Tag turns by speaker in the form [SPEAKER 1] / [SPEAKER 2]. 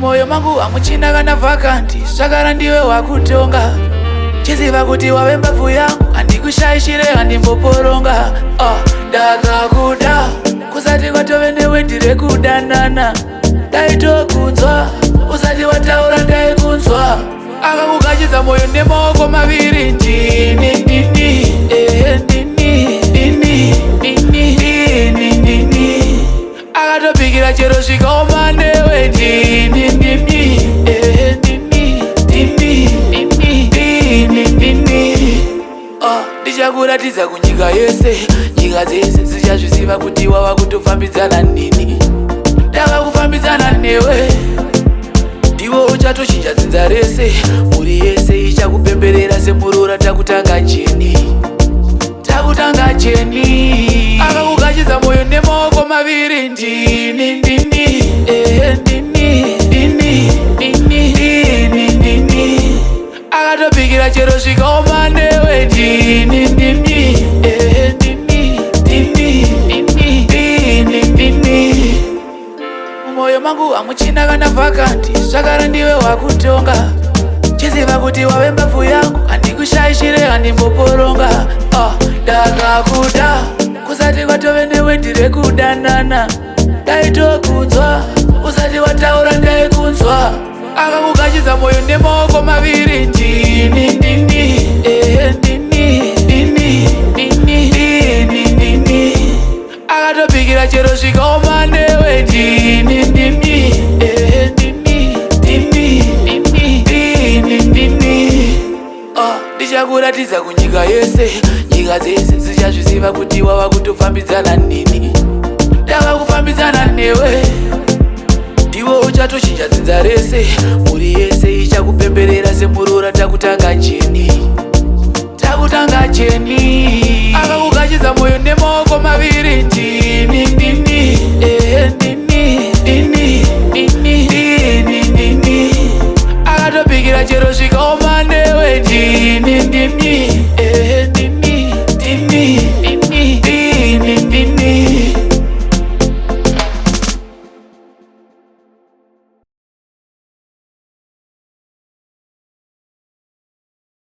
[SPEAKER 1] Mumoyo mangu amuchina kana vakanti, zvakara ndiwe wakutonga. Chiziva kuti wave mbabvu yangu, handikushayishire handimboporonga. Ndakakuda kusati kwatove newe ndiri kudanana. Ndaitokunzwa usati wataura ndaikunzwa. Akakugachidza moyo nemaoko maviri. Ndini ndini ndini ndini ndini ndini. Akatopikira chero zvikaoma newe. Ndini ndini ndini ndini ndini ndini. Ndichakuratidza kunyika yese, nyika dzese dzichazviziva kuti wava kutofambidzana nini. Ndakakufambidzana newe, ndiwo uchatochinja dzinza rese. Mhuri yese ichakupemberera semurora. Takutanga cheni, takutanga cheni. Akakugachidza moyo nemaoko maviri. Ndini ndini ndini ndini ndini ndini. Akatopikira chero zvikaoma newe. Ndini ndini ndini ndini ndini ndini. Mumoyo mangu amuchina kana vakanti, zvakara ndiwe wakutonga. Chiziva kuti wave mbabvu yangu, handikushayishire handimboporonga. Ndakakuda kusati kwatove newe ndiri kudanana. Ndaitokunzwa usati wataura ndaikunzwa. Akakugachidza moyo nemaoko maviri. Ndini ndini ndini ndini ndini ndini. Akatopikira chero zvikaoma newe. Ndini ndini ndini ndini ndini ndini. Ndichakuratidza kunyika yese, nyika dzese dzichazviziva kuti wava kutofambidzana nini. Ndakakufambidzana newe, ndiwo uchatochinja dzinza rese. Mhuri yese ichakupemberera semurora. Takutanga cheni.